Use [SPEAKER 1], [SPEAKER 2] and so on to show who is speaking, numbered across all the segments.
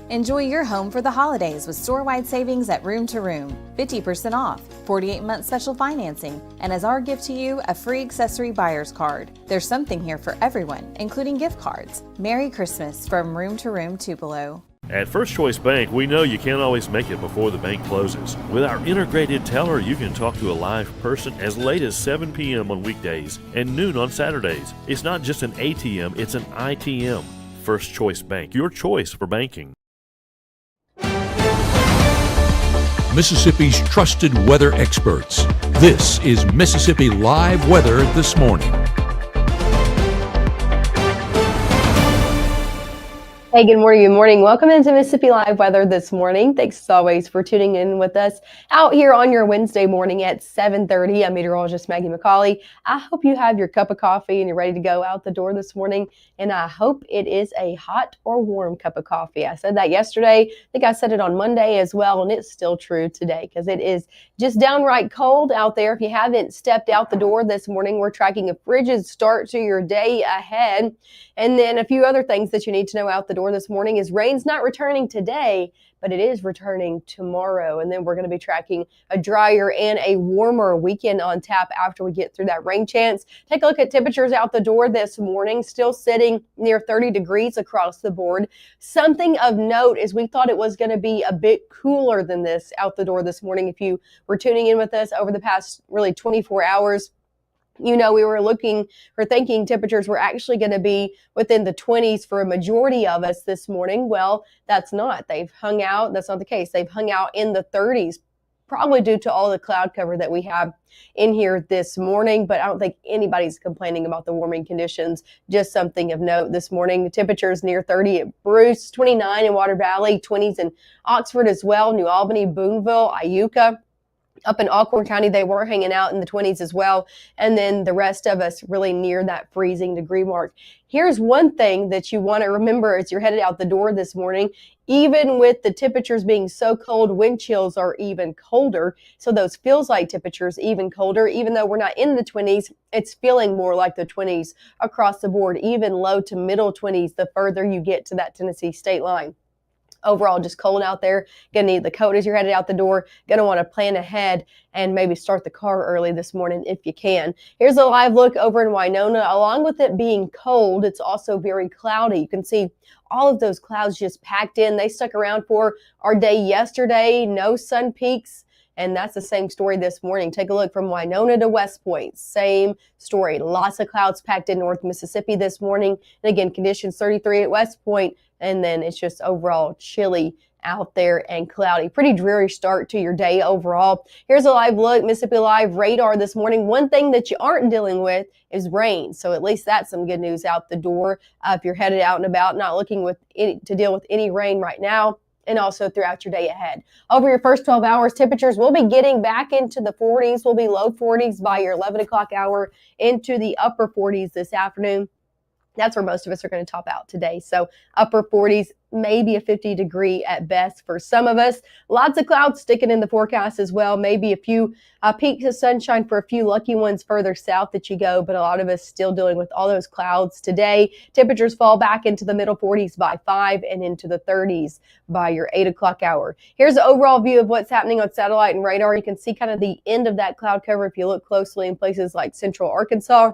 [SPEAKER 1] Enjoy your home for the holidays with store-wide savings at Room to Room. 50% off, 48-month special financing, and as our gift to you, a free accessory buyer's card. There's something here for everyone, including gift cards. Merry Christmas from Room to Room Tupelo.
[SPEAKER 2] At First Choice Bank, we know you can't always make it before the bank closes. With our integrated teller, you can talk to a live person as late as 7 p.m. on weekdays and noon on Saturdays. It's not just an ATM, it's an ITM. First Choice Bank, your choice for banking.
[SPEAKER 3] Mississippi's trusted weather experts. This is Mississippi Live Weather This Morning.
[SPEAKER 4] Hey, good morning. Good morning. Welcome into Mississippi Live Weather This Morning. Thanks as always for tuning in with us out here on your Wednesday morning at 7:30. I'm meteorologist Maggye McCauley. I hope you have your cup of coffee and you're ready to go out the door this morning. And I hope it is a hot or warm cup of coffee. I said that yesterday. I think I said it on Monday as well. And it's still true today because it is just downright cold out there. If you haven't stepped out the door this morning, we're tracking a frigid start to your day ahead. And then a few other things that you need to know out the door this morning is rain's not returning today, but it is returning tomorrow. And then we're going to be tracking a drier and a warmer weekend on tap after we get through that rain chance. Take a look at temperatures out the door this morning, still sitting near 30 degrees across the board. Something of note is we thought it was going to be a bit cooler than this out the door this morning. If you were tuning in with us over the past really 24 hours, you know, we were looking or thinking temperatures were actually going to be within the 20s for a majority of us this morning. Well, that's not. They've hung out. That's not the case. They've hung out in the 30s, probably due to all the cloud cover that we have in here this morning. But I don't think anybody's complaining about the warming conditions. Just something of note this morning. The temperatures near 30 at Bruce, 29 in Water Valley, 20s in Oxford as well, New Albany, Boonville, Iuka. Up in Alcorn County, they were hanging out in the 20s as well. And then the rest of us really near that freezing degree mark. Here's one thing that you want to remember as you're headed out the door this morning. Even with the temperatures being so cold, wind chills are even colder. So those feels like temperatures even colder. Even though we're not in the 20s, it's feeling more like the 20s across the board, even low to middle 20s the further you get to that Tennessee state line. Overall, just cold out there. Gonna need the coat as you're headed out the door. Gonna want to plan ahead and maybe start the car early this morning if you can. Here's a live look over in Winona. Along with it being cold, it's also very cloudy. You can see all of those clouds just packed in. They stuck around for our day yesterday. No sun peaks. And that's the same story this morning. Take a look from Winona to West Point. Same story. Lots of clouds packed in North Mississippi this morning. And again, conditions 33 at West Point. And then it's just overall chilly out there and cloudy. Pretty dreary start to your day overall. Here's a live look, Mississippi Live radar this morning. One thing that you aren't dealing with is rain. So at least that's some good news out the door. If you're headed out and about, not looking to deal with any rain right now. And also throughout your day ahead. Over your first 12 hours, temperatures will be getting back into the 40s. Will be low 40s by your 11 o'clock hour, into the upper 40s this afternoon. That's where most of us are going to top out today. So upper 40s, maybe a 50 degree at best for some of us. Lots of clouds sticking in the forecast as well. Maybe a few peaks of sunshine for a few lucky ones further south that you go. But a lot of us still dealing with all those clouds today. Temperatures fall back into the middle 40s by 5 and into the 30s by your 8 o'clock hour. Here's an overall view of what's happening on satellite and radar. You can see kind of the end of that cloud cover if you look closely in places like central Arkansas.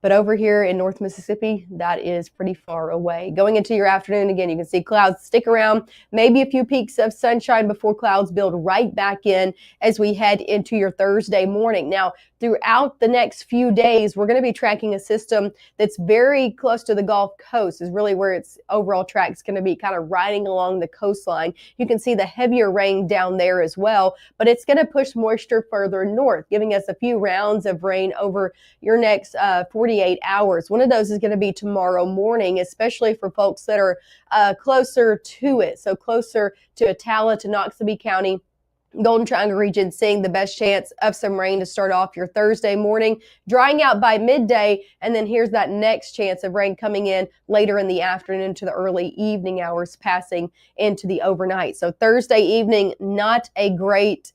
[SPEAKER 4] But over here in North Mississippi, that is pretty far away. Going into your afternoon, again, you can see clouds stick around, maybe a few peaks of sunshine before clouds build right back in as we head into your Thursday morning. Now, throughout the next few days, we're going to be tracking a system that's very close to the Gulf Coast, is really where its overall track is going to be, kind of riding along the coastline. You can see the heavier rain down there as well, but it's going to push moisture further north, giving us a few rounds of rain over your next 48 hours. One of those is going to be tomorrow morning, especially for folks that are closer to it. So closer to Attala, to Noxubee County, Golden Triangle region, seeing the best chance of some rain to start off your Thursday morning, drying out by midday. And then here's that next chance of rain coming in later in the afternoon to the early evening hours, passing into the overnight. So Thursday evening, not a great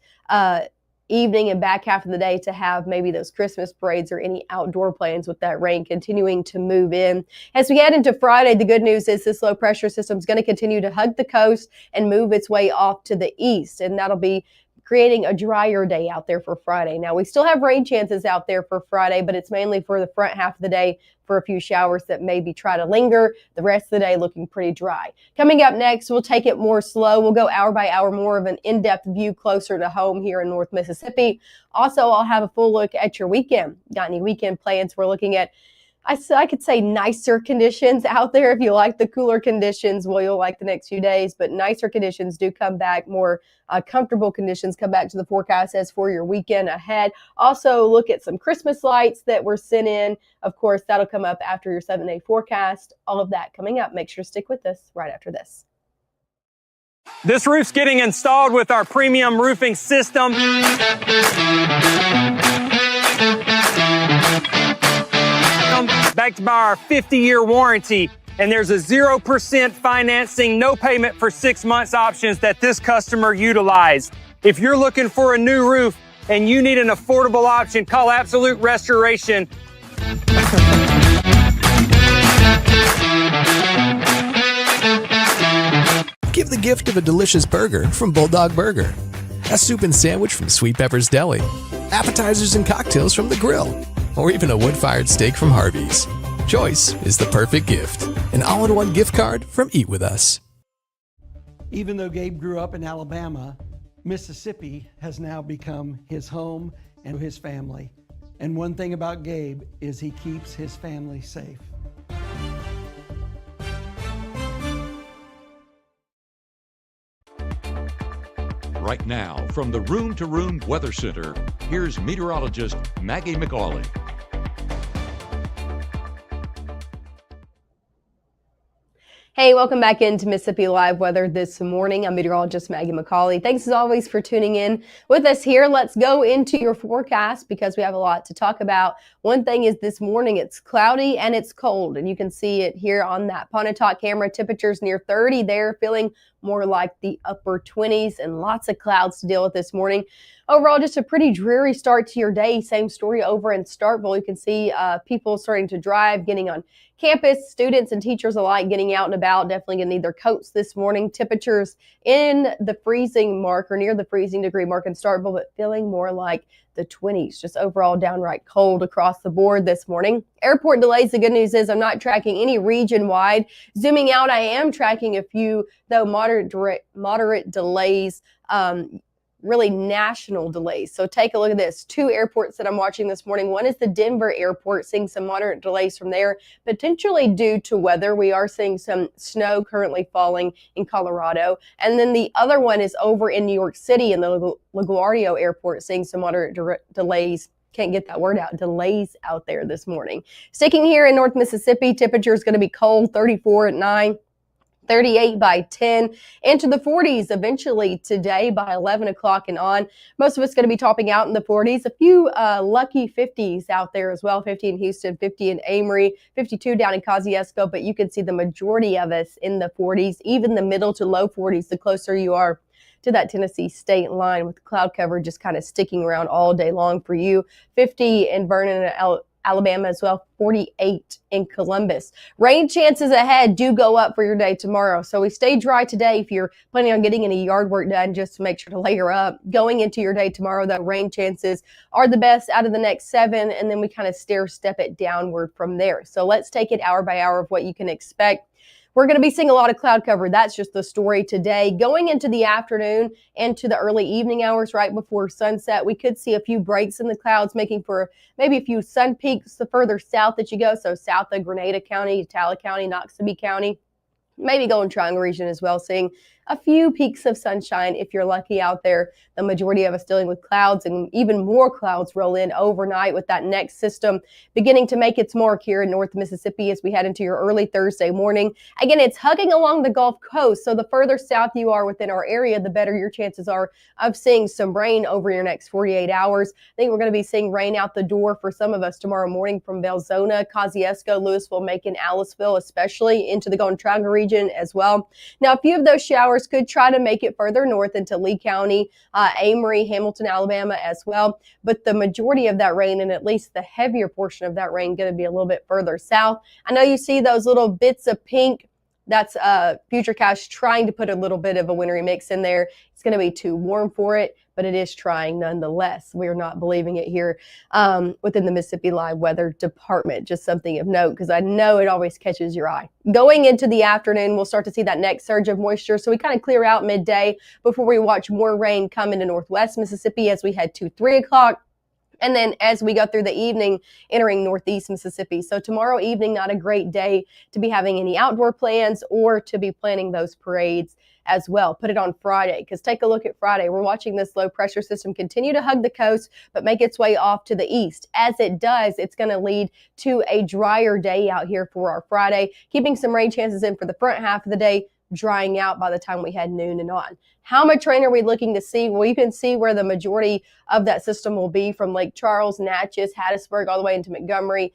[SPEAKER 4] evening and back half of the day to have maybe those Christmas parades or any outdoor plans with that rain continuing to move in. As we head into Friday, the good news is this low pressure system is going to continue to hug the coast and move its way off to the east, and that'll be creating a drier day out there for Friday. Now, we still have rain chances out there for Friday, but it's mainly for the front half of the day for a few showers that maybe try to linger. The rest of the day looking pretty dry. Coming up next, we'll take it more slow. We'll go hour by hour, more of an in-depth view closer to home here in North Mississippi. Also, I'll have a full look at your weekend. Got any weekend plans? We're looking at, I could say, nicer conditions out there. If you like the cooler conditions, well, you'll like the next few days, but nicer conditions do come back. More comfortable conditions come back to the forecast as for your weekend ahead. Also, look at some Christmas lights that were sent in. Of course, that'll come up after your 7-day forecast. All of that coming up. Make sure to stick with us right after this.
[SPEAKER 5] This roof's getting installed with our premium roofing system. Backed by our 50-year warranty, and there's a 0% financing, no payment for 6 months options that this customer utilized. If you're looking for a new roof and you need an affordable option, call Absolute Restoration.
[SPEAKER 6] Give the gift of a delicious burger from Bulldog Burger, a soup and sandwich from Sweet Pepper's Deli, appetizers and cocktails from The Grill, or even a wood-fired steak from Harvey's. Choice is the perfect gift. An all-in-one gift card from Eat With Us.
[SPEAKER 7] Even though Gabe grew up in Alabama, Mississippi has now become his home and his family. And one thing about Gabe is he keeps his family safe.
[SPEAKER 3] Right now, from the Room to Room Weather Center, here's meteorologist Maggye McCauley.
[SPEAKER 4] Hey, welcome back into Mississippi Live Weather this morning. I'm meteorologist Maggye McCauley. Thanks as always for tuning in with us here. Let's go into your forecast because we have a lot to talk about. One thing is this morning it's cloudy and it's cold, and you can see it here on that Pontotoc camera. Temperatures near 30 there, feeling more like the upper 20s, and lots of clouds to deal with this morning. Overall, just a pretty dreary start to your day. Same story over in Starkville. You can see people starting to drive, getting on campus, students and teachers alike getting out and about. Definitely going to need their coats this morning. Temperatures in the freezing mark or near the freezing degree mark in Starkville, but feeling more like the 20s. Just overall downright cold across the board this morning. Airport delays. The good news is I'm not tracking any region-wide. Zooming out, I am tracking a few, though moderate delays. Really national delays. So take a look at this. 2 airports that I'm watching this morning. One is the Denver airport, seeing some moderate delays from there, potentially due to weather. We are seeing some snow currently falling in Colorado. And then the other one is over in New York City in the LaGuardia airport, seeing some moderate delays. Can't get that word out. Delays out there this morning. Sticking here in North Mississippi, temperature is going to be cold, 34 at 9. 38 by 10, into the 40s eventually today by 11 o'clock and on. Most of us going to be topping out in the 40s. A few lucky 50s out there as well. 50 in Houston, 50 in Amory, 52 down in Kosciuszko, but you can see the majority of us in the 40s, even the middle to low 40s, the closer you are to that Tennessee state line, with cloud cover just kind of sticking around all day long for you. 50 in Vernon and Alabama as well, 48 in Columbus. Rain chances ahead do go up for your day tomorrow. So we stay dry today if you're planning on getting any yard work done, just to make sure to layer up. Going into your day tomorrow, that rain chances are the best out of the next 7, and then we kind of stair-step it downward from there. So let's take it hour by hour of what you can expect. We're going to be seeing a lot of cloud cover. That's just the story today. Going into the afternoon and to the early evening hours right before sunset, we could see a few breaks in the clouds, making for maybe a few sun peaks the further south that you go. So south of Grenada County, Talbot County, Noxubee County, maybe Golden Triangle region as well, seeing a few peaks of sunshine if you're lucky out there. The majority of us dealing with clouds, and even more clouds roll in overnight with that next system beginning to make its mark here in North Mississippi as we head into your early Thursday morning. Again, it's hugging along the Gulf Coast, so the further south you are within our area, the better your chances are of seeing some rain over your next 48 hours. I think we're going to be seeing rain out the door for some of us tomorrow morning from Belzona, Kosciuszko, Louisville, Macon, Aliceville, especially into the Golden Triangle region as well. Now, a few of those showers showers could try to make it further north into Lee County, Amory, Hamilton, Alabama as well. But the majority of that rain, and at least the heavier portion of that rain, going to be a little bit further south. I know you see those little bits of pink. That's Futurecast trying to put a little bit of a wintry mix in there. It's going to be too warm for it, but it is trying nonetheless. We're not believing it here within the Mississippi Live Weather Department. Just something of note, because I know it always catches your eye. Going into the afternoon, we'll start to see that next surge of moisture. So we kind of clear out midday before we watch more rain come into northwest Mississippi as we head to 3 o'clock. And then as we go through the evening, entering northeast Mississippi. So tomorrow evening, not a great day to be having any outdoor plans or to be planning those parades as well. Put it on Friday, because take a look at Friday. We're watching this low pressure system continue to hug the coast, but make its way off to the east. As it does, it's going to lead to a drier day out here for our Friday, keeping some rain chances in for the front half of the day, drying out by the time we head noon and on. How much rain are we looking to see? Well, you can see where the majority of that system will be, from Lake Charles, Natchez, Hattiesburg, all the way into Montgomery,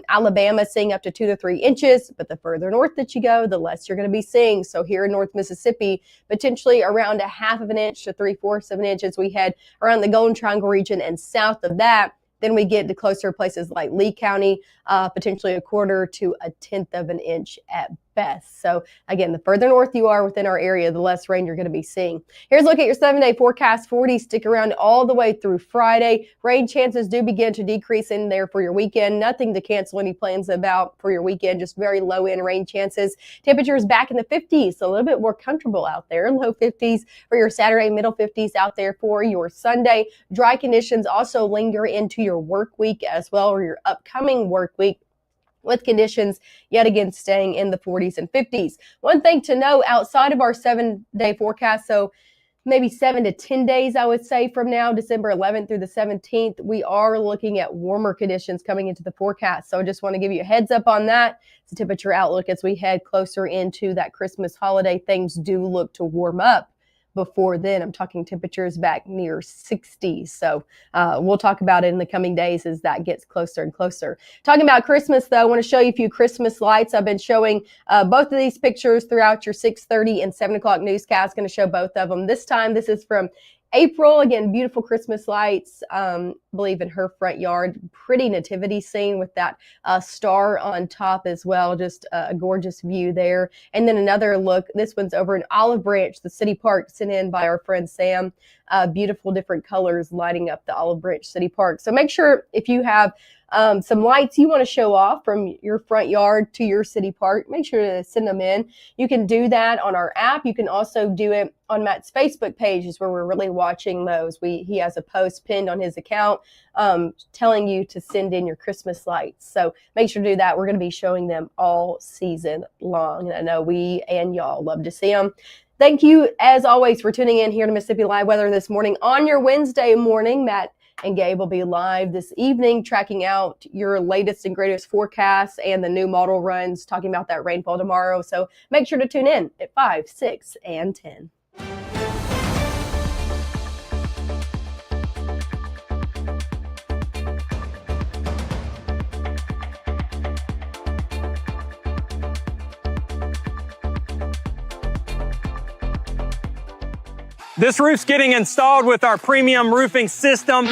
[SPEAKER 4] Alabama, seeing up to 2 to 3 inches. But the further north that you go, the less you're going to be seeing. So here in North Mississippi, potentially around 1/2 of an inch to 3/4 of an inch as we head around the Golden Triangle region, and south of that, then we get to closer places like Lee County, potentially 1/4 to 1/10 of an inch at best. So again, the further north you are within our area, the less rain you're going to be seeing. Here's a look at your 7-day forecast. 40s stick around all the way through Friday. Rain chances do begin to decrease in there for your weekend. Nothing to cancel any plans about for your weekend, just very low end rain chances. Temperatures back in the 50s, so a little bit more comfortable out there. Low 50s for your Saturday, middle 50s out there for your Sunday. Dry conditions also linger into your work week as well, or your upcoming work week, with conditions yet again staying in the 40s and 50s. One thing to know outside of our 7-day forecast, so maybe 7 to 10 days, I would say, from now, December 11th through the 17th, we are looking at warmer conditions coming into the forecast. So I just want to give you a heads up on that. It's a temperature outlook as we head closer into that Christmas holiday. Things do look to warm up. Before then, I'm talking temperatures back near 60s. So we'll talk about it in the coming days as that gets closer and closer. Talking about Christmas, though, I want to show you a few Christmas lights. I've been showing both of these pictures throughout your 6:30 and 7 o'clock newscast. Going to show both of them. This time, this is from April. Again, beautiful Christmas lights, I believe in her front yard. Pretty nativity scene with that star on top as well. Just a gorgeous view there. And then another look. This one's over in Olive Branch, the city park, sent in by our friend Sam. Beautiful different colors lighting up the Olive Branch City Park. So make sure if you have some lights you want to show off from your front yard to your city park, make sure to send them in. You can do that on our app. You can also do it on Matt's Facebook page, is where we're really watching those. He has a post pinned on his account telling you to send in your Christmas lights. So make sure to do that. We're going to be showing them all season long. And I know we and y'all love to see them. Thank you, as always, for tuning in here to Mississippi Live Weather this morning. On your Wednesday morning, Matt and Gabe will be live this evening, tracking out your latest and greatest forecasts and the new model runs, talking about that rainfall tomorrow. So make sure to tune in at 5, 6, and 10.
[SPEAKER 5] This roof's getting installed with our premium roofing system.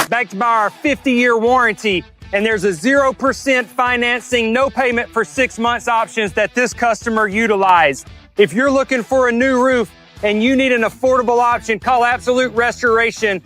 [SPEAKER 5] Backed by our 50-year warranty. And there's a 0% financing, no payment for 6 months options that this customer utilized. If you're looking for a new roof and you need an affordable option, call Absolute Restoration